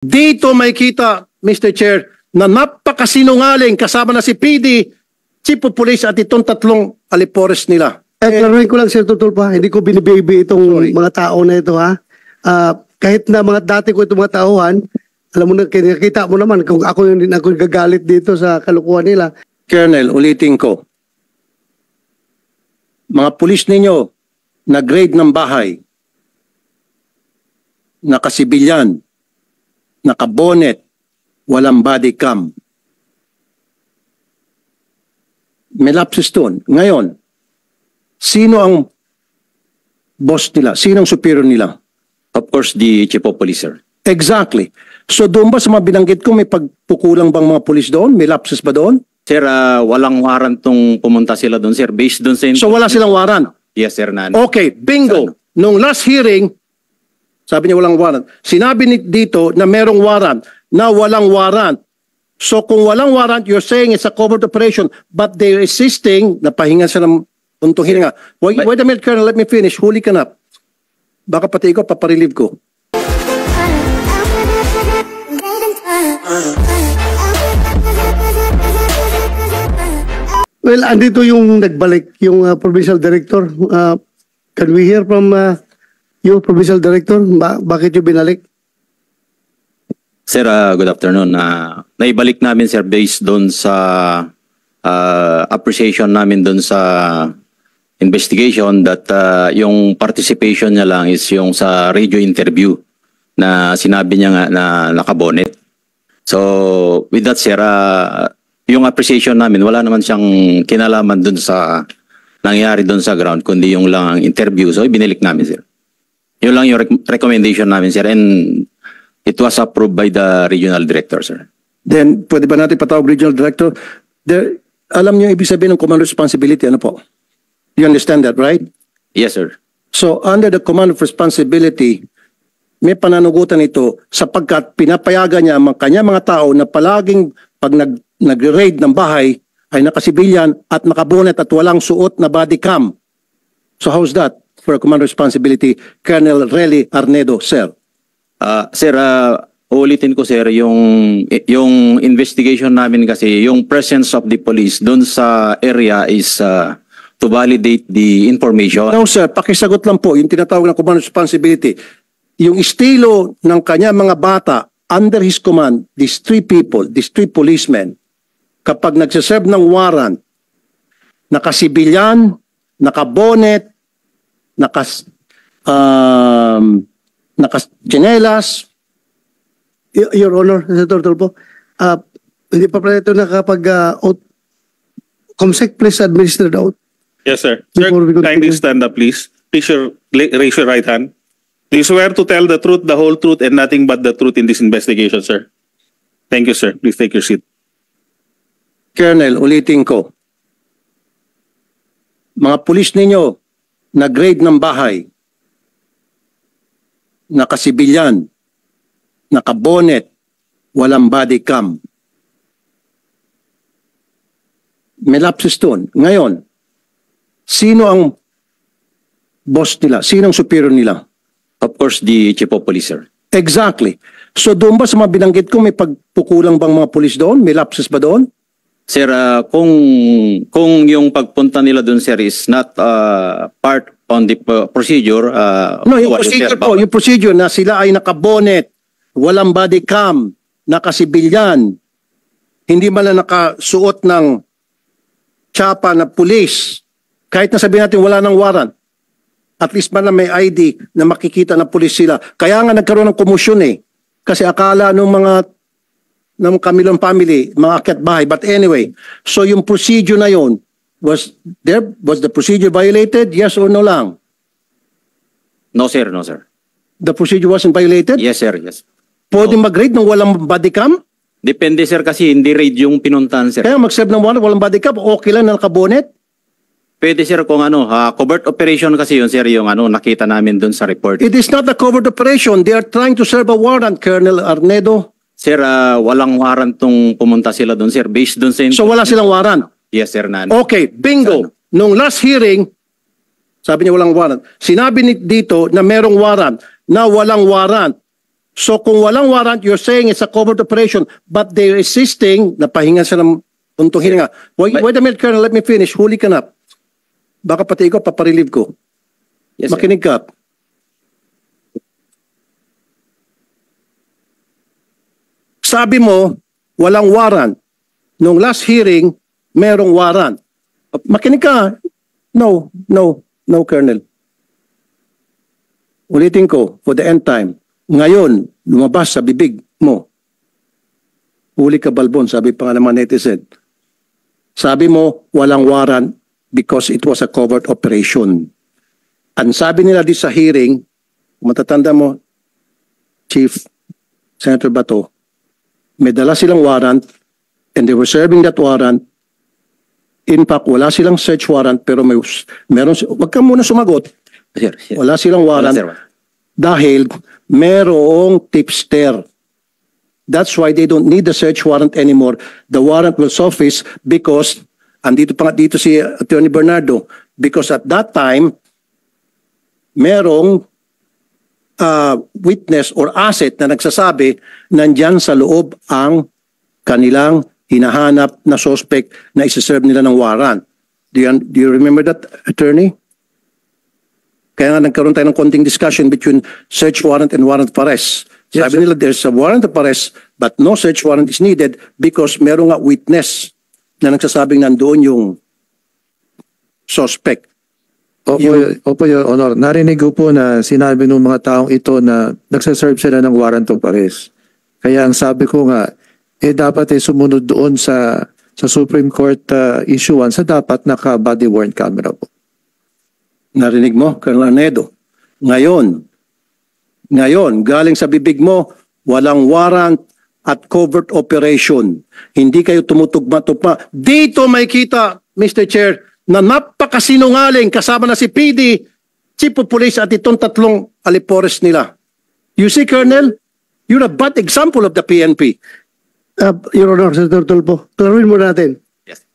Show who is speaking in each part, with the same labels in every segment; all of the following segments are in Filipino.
Speaker 1: Dito may kita, Mr. Chair, na napakasinungaling kasama na si PD, Chief of Police at itong tatlong alipores nila.
Speaker 2: Klaruhin ko lang, Sir Tutulpa, hindi ko binibaby itong mga tao na ito, ha? Kahit na mga dati ko itong mga tauhan, alam mo na, nakita mo naman kung ako yung gagalit dito sa kalukuhan nila.
Speaker 1: Colonel, ulitin ko. Mga pulis ninyo na grade ng bahay, nakasibilyan, nakabonet, walang body cam. May lapses doon. Ngayon, sino ang boss nila? Sino ang superior nila?
Speaker 3: Of course, the Chief of Police, sir.
Speaker 1: Exactly. So doon ba sa mga binanggit ko, may pagpukulang bang mga pulis doon? May lapses ba doon?
Speaker 3: Sir, walang warrant tong pumunta sila doon, sir. Based doon sa...
Speaker 1: So wala silang warrant?
Speaker 3: Yes, sir.
Speaker 1: Okay, bingo. Nung last hearing, sabi niya walang warrant. Sinabi dito na merong warrant, na walang warrant. So kung walang warrant, you're saying it's a covert operation, but they're insisting, napahinga sila ng untong hiringa. Wait a minute, Colonel, let me finish. Huli ka na. Baka pati ikaw, paparelieve ko.
Speaker 2: Well, andito yung nagbalik, yung provincial director. Can we hear from you, provincial director? Bakit yung binalik?
Speaker 3: Sir, good afternoon. Naibalik namin, sir, based doon sa appreciation namin doon sa investigation that yung participation niya lang is yung sa radio interview na sinabi niya nga na nakabonet. So, with that, sir, yung appreciation namin, wala naman siyang kinalaman doon sa nangyari doon sa ground, kundi yung lang ang interview. So, ibinilik namin, sir. Yun lang yung recommendation namin, sir. And it was approved by the regional director, sir.
Speaker 1: Then, pwede ba natin patawag regional director? Alam niyo ibig sabihin ng command responsibility, ano po? You understand that, right?
Speaker 3: Yes, sir.
Speaker 1: So, under the command of responsibility, may pananugutan ito sapagkat pinapayagan niya ang kanya mga tao na palaging pag nag-raid ng bahay ay nakasibilyan at nakabonet at walang suot na body cam. So, how's that for a command responsibility? Colonel Relly Arnedo, sir.
Speaker 3: Sir, ulitin ko, sir, yung investigation namin kasi, yung presence of the police doon sa area is to validate the information.
Speaker 1: No, sir, pakisagot lang po, yung tinatawag na command responsibility. Yung estilo ng kanya mga bata, under his command, these three people, these three policemen, kapag nagsaserve ng warrant, nakasibilyan, nakabonet, nakachinelas.
Speaker 2: Your Honor, Senator Tulfo, hindi pa pala ito nakapag-oath. Comsec, please administer the oath.
Speaker 4: Yes, sir. Sir, kindly stand up, please. Please raise your right hand. Do you swear to tell the truth, the whole truth, and nothing but the truth in this investigation, sir? Thank you, sir. Please take your seat.
Speaker 1: Colonel, ulitin ko. Mga pulis ninyo na grade ng bahay, nakasibilyan, nakabonet, walang body cam. May lapses doon. Ngayon, sino ang boss nila? Sino ang superior nila?
Speaker 3: Of course, the Chief of Police, sir.
Speaker 1: Exactly. So doon ba sa mga binanggit ko, may pagpukulang bang mga pulis doon? May lapses ba doon?
Speaker 3: Sir, kung yung pagpunta nila doon, sir, is not part on the procedure.
Speaker 1: No, yung procedure po, yung procedure na sila ay nakabonet, walang body cam, nakasibilyan, hindi man lang nakasuot ng tsapa na pulis, kahit na sabihin natin wala ng warrant, at least man lang may ID na makikita na pulis sila. Kaya nga nagkaroon ng komosyon eh. Kasi akala ng Camilon family, mga akyat bahay. But anyway, so yung procedure na yon, was the procedure violated? Yes or no lang?
Speaker 3: No, sir. No, sir.
Speaker 1: The procedure wasn't violated?
Speaker 3: Yes, sir. Yes.
Speaker 1: Pwede mag-raid ng walang body cam?
Speaker 3: Depende, sir, kasi hindi raid yung pinuntahan, sir.
Speaker 1: Kaya mag-serve ng walang body cam, okay lang na nakabonet?
Speaker 3: Pwede, sir, kung covert operation kasi yun, sir, yung nakita namin dun sa report.
Speaker 1: It is not a covert operation. They are trying to serve a warrant, Colonel Arnedo.
Speaker 3: Sir, walang warrant tong pumunta sila dun, sir. Based dun sa...
Speaker 1: So wala silang warrant?
Speaker 3: Yes, sir.
Speaker 1: Okay, bingo. Nung last hearing, sabi niya walang warrant. Sinabi dito na merong warrant, na walang warrant. So kung walang warrant, you're saying it's a covert operation, but they're resisting, napahinga sila ng puntong hininga. Wait a minute, Colonel, let me finish. Huli ka na. Baka pati ikaw, paparelieve ko.
Speaker 3: Yes, sir.
Speaker 1: Makinig ka. Sabi mo, walang warrant. Nung last hearing, merong warrant. Makinig ka. No, Colonel. Ulitin ko, for the end time. Ngayon, lumabas sa bibig mo. Huli ka, Balbon, sabi pa nga naman netizen. Sabi mo, walang warrant because it was a covert operation. Ang sabi nila di sa hearing, matatanda mo, Chief Senator Bato, may dala silang warrant and they were serving that warrant. In fact, wala silang search warrant pero meron, wag ka muna sumagot.
Speaker 3: Sir, sir.
Speaker 1: Wala silang warrant
Speaker 3: Wala, sir.
Speaker 1: dahil merong tipster. That's why they don't need the search warrant anymore. The warrant will suffice because, andito pa nga dito si Attorney Bernardo, because at that time, merong witness or asset na nagsasabi nandyan sa loob ang kanilang hinahanap na suspect na isa-serve nila ng warrant. Do you remember that, Attorney? Kaya nga nagkaroon tayo ng konting discussion between search warrant and warrant of arrest.
Speaker 2: Yes,
Speaker 1: Sabi nila there's a warrant of arrest but no search warrant is needed because meron nga witness na nagsasabing nandoon yung suspect.
Speaker 5: Opo, Your Honor. Narinig ko po na sinabi ng mga taong ito na nagsaserve sila ng warrant of arrest. Kaya ang sabi ko nga, dapat sumunod doon sa Supreme Court issuance sa dapat naka-body worn camera po.
Speaker 1: Narinig mo, Colonel Anedo. Ngayon, galing sa bibig mo, walang warrant at covert operation. Hindi kayo tumutugma-tugma. Dito may kita, Mr. Chair, na napakasinungaling kasama na si PD, Chief of Police at itong tatlong alipores nila. You see, Colonel, you're a bad example of the PNP.
Speaker 2: Your Honor, Senator Tulfo, klaruhin mo natin.
Speaker 3: Yes.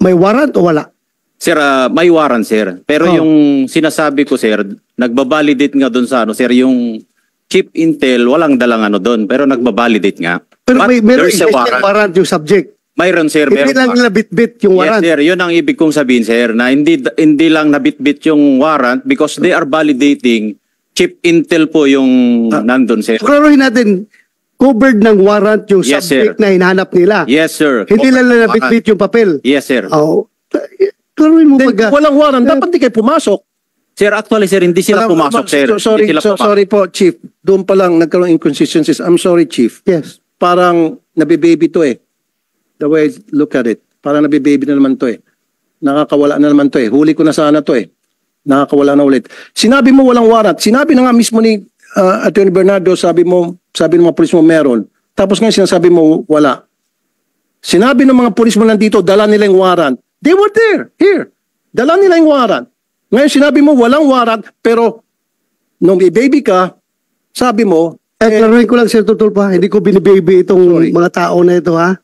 Speaker 2: May warrant o wala?
Speaker 3: Sir, may warrant, sir. Pero yung sinasabi ko, sir, nagbabalidate nga doon sa sir, yung chip intel, walang dalang doon, pero nagbabalidate nga.
Speaker 2: Pero
Speaker 3: But
Speaker 2: meron
Speaker 3: there's a
Speaker 2: warrant yung subject.
Speaker 3: Mayroon, sir.
Speaker 2: Hindi lang nila bit-bit yung warrant.
Speaker 3: Yes, sir. Yun ang ibig kong sabihin, sir, na hindi lang nabit-bit yung warrant because they are validating chip intel po yung nandun, sir.
Speaker 2: Klaruhin natin, covered ng warrant yung
Speaker 3: Yes,
Speaker 2: subject
Speaker 3: sir.
Speaker 2: na hinahanap nila.
Speaker 3: Yes, sir.
Speaker 2: Hindi lang nila bit-bit yung papel.
Speaker 3: Yes, sir.
Speaker 2: Oh, klaruhin mo
Speaker 1: Then,
Speaker 2: pag...
Speaker 1: walang warrant, dapat di kayo pumasok.
Speaker 3: Sir, actually, sir, hindi sila pumasok, sir.
Speaker 1: Sorry,
Speaker 3: Hindi sila pumasok.
Speaker 1: sorry po, Chief. Doon pa lang nagkaroon inconsistencies. I'm sorry, Chief.
Speaker 2: Yes.
Speaker 1: Parang nabibaby to eh. The way I look at it. Parang nabibaby na naman to eh. Nakakawala na naman to eh. Huli ko na sana to eh. Nakakawala na ulit. Sinabi mo walang warrant. Sinabi na nga mismo ni Attorney Bernardo, sabi ng mga polis mo meron. Tapos ngayon sinasabi mo wala. Sinabi ng mga polis mo nandito, dala nila yung warrant. They were there. Here. Dala nila yung warrant. Ngayon sinabi mo walang warrant, pero nung baby ka, sabi mo,
Speaker 2: Klaruhin ko lang, Sir Tulfo, hindi ko binibaby itong mga tao na ito, ha?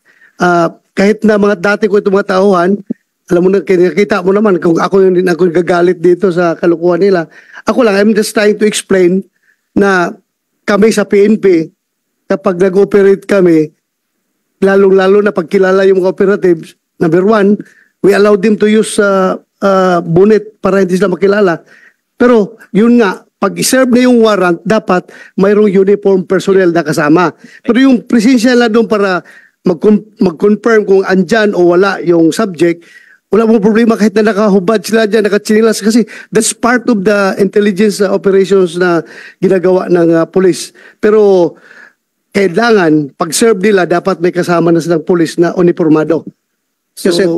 Speaker 2: Kahit na mga dati ko itong mga tauhan, alam mo na, nakita mo naman kung ako yung gagalit dito sa kalukuhan nila. Ako lang, I'm just trying to explain na kami sa PNP, kapag nag-operate kami, lalong-lalo na pagkilala yung mga operatives, number one, we allow them to use bonnet para hindi sila makilala. Pero yun nga, pag i-serve na yung warrant, dapat mayroong uniform personnel na kasama. Pero yung presensya lang doon para mag-confirm kung andyan o wala yung subject, wala mong problema kahit na nakahubad sila dyan, nakatsinilas, kasi that's part of the intelligence operations na ginagawa ng police. Pero kailangan, pag-serve nila, dapat may kasama na silang police na uniformado.
Speaker 1: kasi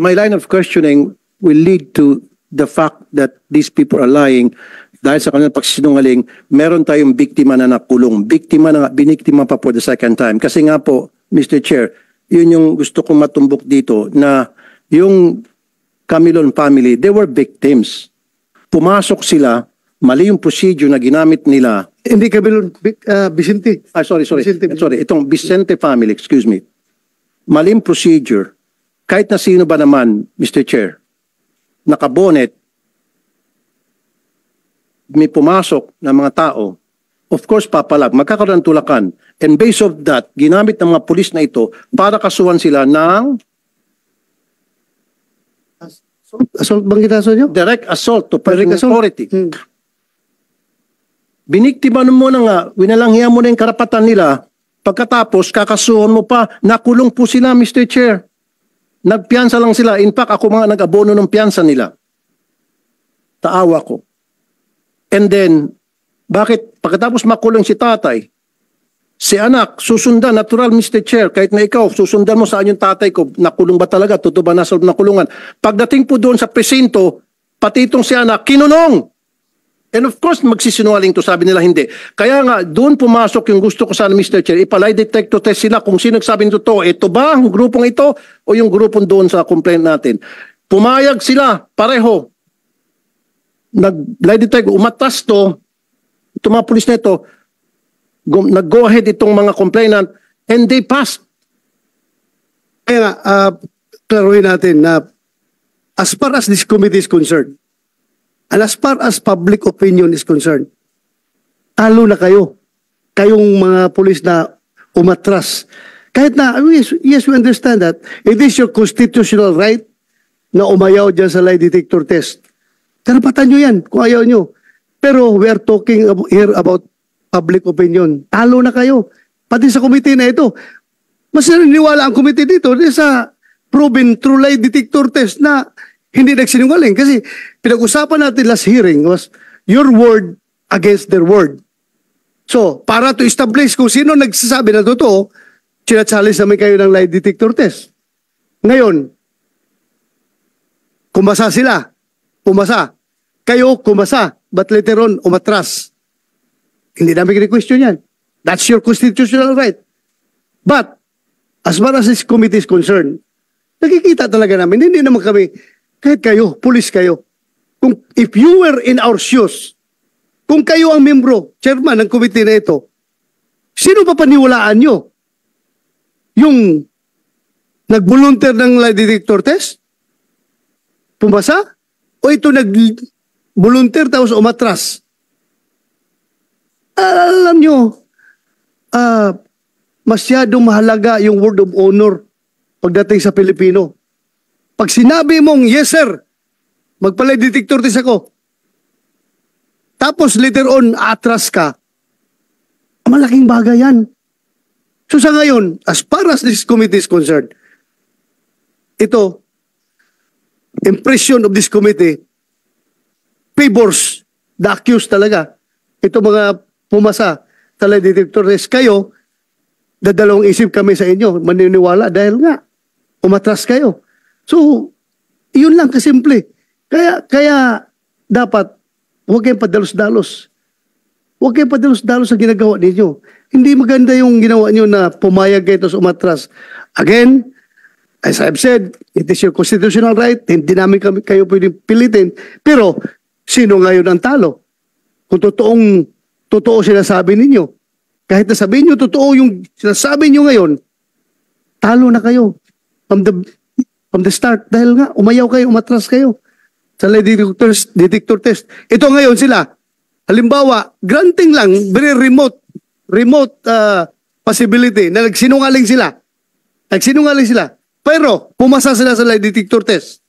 Speaker 1: my line of questioning will lead to the fact that these people are lying dahil sa kanilang pagsinungaling. Meron tayong biktima na nakulong. Biktima na biniktima pa for the second time. Kasi nga po, Mr. Chair, yun yung gusto kong matumbok dito na yung Camilon family, they were victims. Pumasok sila, mali yung procedure na ginamit nila.
Speaker 2: Hindi kami, Vicente.
Speaker 1: Sorry.
Speaker 2: Vicente.
Speaker 1: Sorry, itong Vicente family, excuse me. Mali yung procedure. Kahit na sino ba naman, Mr. Chair, nakabonet, may pumasok na mga tao, of course, papalag, magkakaroon ng tulakan. And based of that, ginamit ng mga pulis na ito para kasuhan sila ng
Speaker 2: Assault bang kinaso nyo?
Speaker 1: direct assault to
Speaker 2: Direct
Speaker 1: private
Speaker 2: assault?
Speaker 1: authority.
Speaker 2: Hmm.
Speaker 1: Biniktima mo na nga, winalanghiya mo na yung karapatan nila, pagkatapos kakasuhan mo pa, nakulong po sila, Mr. Chair. Nagpiyansa lang sila. In fact, ako mga nag-abono ng piyansa nila. Taawa ko. And then, bakit pagkatapos makulong si tatay, si anak, susundan, natural Mr. Chair, kahit na ikaw, susundan mo saan yung tatay ko, nakulong ba talaga, totoo ba nasa nakulungan. Pagdating po doon sa presinto, pati itong si anak, kinunong. And of course, magsisinungaling to, sabi nila hindi. Kaya nga, doon pumasok yung gusto ko sana, Mr. Chair, ipalay detector test sila kung sino nagsabi nito to. Ito ba ang grupong ito o yung grupong doon sa complaint natin? Pumayag sila, pareho. Nag-lie detector, umatas to, itong mga pulis na ito, nag-go ahead itong mga complainant and they passed.
Speaker 2: Kaya nga, klaruhin natin na as far as this committee is concerned, and as far as public opinion is concerned, talo na kayo. Kayong mga pulis na umatras. Kahit na, yes, we understand that. It is your constitutional right na umayaw dyan sa lie detector test. Karapatan nyo yan kung ayaw nyo. Pero we are talking here about public opinion. Talo na kayo. Pati sa committee na ito. Mas naniniwala ang committee dito sa proven true lie detector test na hindi nagsinungaling. Kasi pinag-usapan natin last hearing was your word against their word. So, para to establish kung sino nagsasabi na totoo, sinachallenge namin kayo ng lie detector test. Ngayon, kumasa sila. Pumasa. Kayo, kumasa. But later on, umatras. Hindi namin kini-question yan. That's your constitutional right. But, as far as this committee is concerned, nakikita talaga namin, hindi naman kami, kahit kayo, pulis kayo, if you were in our shoes, kung kayo ang membro, chairman ng committee na ito, sino pa paniwalaan nyo? Yung nag-volunteer ng lie detector test? Pumasa? O ito nag-volunteer tapos umatras? Alam nyo, masyadong mahalaga yung word of honor pagdating sa Pilipino. Pag sinabi mong, yes sir, magpalay detector test ako, tapos later on, atras ka, malaking bagay yan. So sa ngayon, as far as this committee is concerned, ito, impression of this committee favors the accused talaga. Ito mga pumasa sa lie detector test. Kayo, dadalawang isip kami sa inyo, maniniwala dahil nga, umatras kayo. So, yun lang kasimple. Kaya dapat, huwag kayong padalos-dalos. Huwag kayong padalos-dalos sa ginagawa ninyo. Hindi maganda yung ginawa nyo na pumayag kayo sa umatras. Again, as I've said, it is your constitutional right. Hindi namin kayo pwedeng pilitin. Pero, sino ngayon ang talo? Kung totoo sinasabi ninyo. Kahit na sabihin nyo, totoo yung sinasabi nyo ngayon, talo na kayo. From the start. Dahil nga, umayaw kayo, umatras kayo. Sa lie detector test. Ito ngayon sila. Halimbawa, granting lang, very remote possibility na nagsinungaling sila. Pero, pumasa sila sa lie detector test.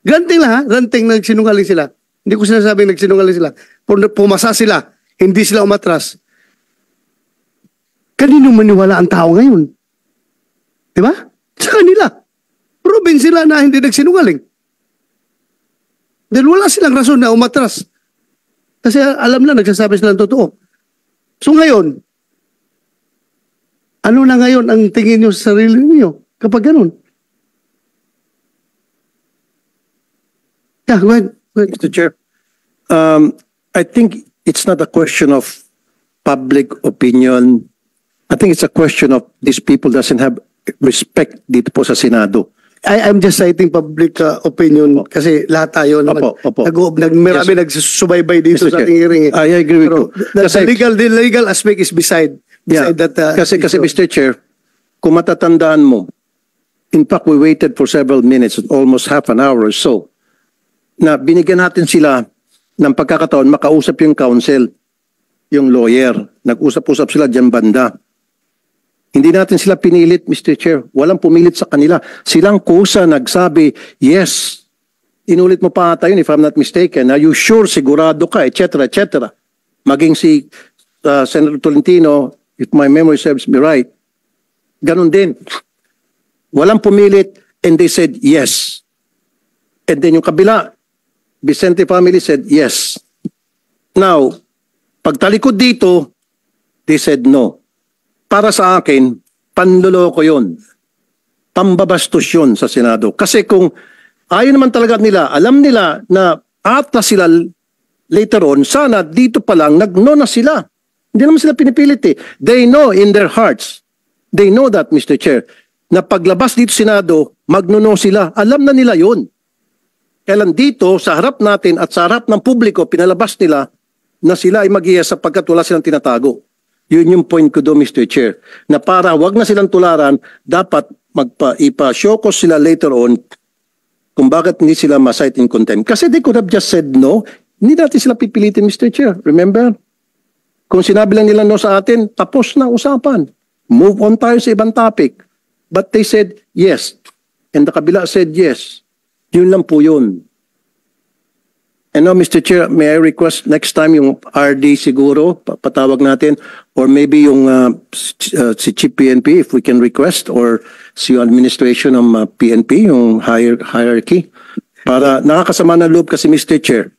Speaker 2: Granting lang ha, granting na nagsinungaling sila. Hindi ko sinasabing nagsinungaling sila. Pumasa sila, hindi sila umatras. Kanino maniwala ang tao ngayon? Diba? Sa kanila. Proven sila na hindi nagsinungaling. Dahil wala silang rason na umatras. Kasi alam na, nagsasabi sila ng totoo. So ngayon, ano na ngayon ang tingin nyo sa sarili niyo kapag ganun? Yeah, go ahead.
Speaker 1: Mr. Chair, I think it's not a question of public opinion. I think it's a question of these people doesn't have respect dito po sa Senado.
Speaker 2: I'm just citing public opinion kasi lahat tayo naman.
Speaker 1: Opo.
Speaker 2: Marami nagsusubaybay dito
Speaker 1: Mr.
Speaker 2: sa
Speaker 1: Chair,
Speaker 2: ating hearing.
Speaker 1: I agree with you.
Speaker 2: The legal aspect is beside that.
Speaker 1: Kasi
Speaker 2: issue.
Speaker 1: Mr. Chair, kung matatandaan mo, in fact, we waited for several minutes, almost half an hour or so, na binigyan natin sila ng pagkakataon makausap yung council. yung lawyer. Nag-usap-usap sila dyan banda. Hindi natin sila pinilit, Mr. Chair. Walang pumilit sa kanila. Silang kusa nagsabi, yes. Inulit mo pa ata yun, if I'm not mistaken. Are you sure, sigurado ka, etc., etc. Maging si Senator Tolentino, if my memory serves me right, ganun din. Walang pumilit, and they said yes. And then yung kabila, Vicente family said yes. Now, pagtalikod dito, they said no. Para sa akin, panloloko yun. Pambabastos yun sa Senado. Kasi kung ayaw naman talaga nila, alam nila na atras sila later on, sana dito pa lang, nag-no na sila. Hindi naman sila pinipilit eh. They know in their hearts, they know that, Mr. Chair, na paglabas dito Senado, magno-no sila. Alam na nila yun. Kailan dito, sa harap natin at sa harap ng publiko, pinalabas nila na sila ay mag-iya sapagkat wala silang tinatago. Yun yung point ko do, Mr. Chair. Na para wag na silang tularan, dapat ipa-show ko sila later on kung bakit hindi sila ma-cite in contempt. Kasi they could have just said no. Hindi natin sila pipilitin, Mr. Chair. Remember? Kung sinabi lang nila no sa atin, tapos na usapan. Move on tayo sa ibang topic. But they said yes. And the kabila said yes. Yun lang po yun. And now, Mr. Chair, may I request next time yung RD siguro, patawag natin, or maybe yung si Chief PNP, if we can request, or si yung administration ng PNP, yung hierarchy, para nakakasama ng loob kasi, Mr. Chair,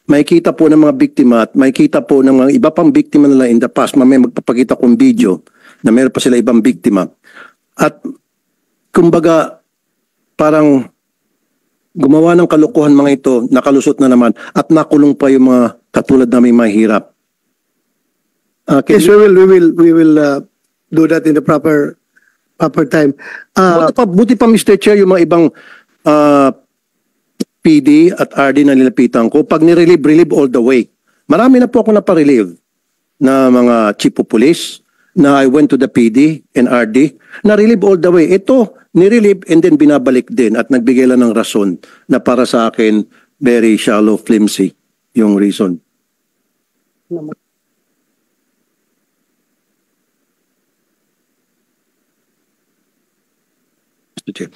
Speaker 1: may kita po ng mga biktima at may kita po ng mga iba pang biktima nila in the past. Mamaya magpapakita kong video na meron pa sila ibang biktima. At kumbaga, parang gumawa ng kalokohan mga ito, nakalusot na naman, at nakulong pa yung mga katulad namin mahirap.
Speaker 2: Yes, we will do that in the proper time.
Speaker 1: Buti pa, Mr. Chair, yung mga ibang PD at RD na nilapitan ko, pag nirelieve all the way. Marami na po ako naparelieve na mga chief of police, na I went to the PD and RD, na-relieve all the way. Ito, nirelieve and then binabalik din at nagbigay lang ng rason na para sa akin, very shallow, flimsy yung reason. Mr. Chair.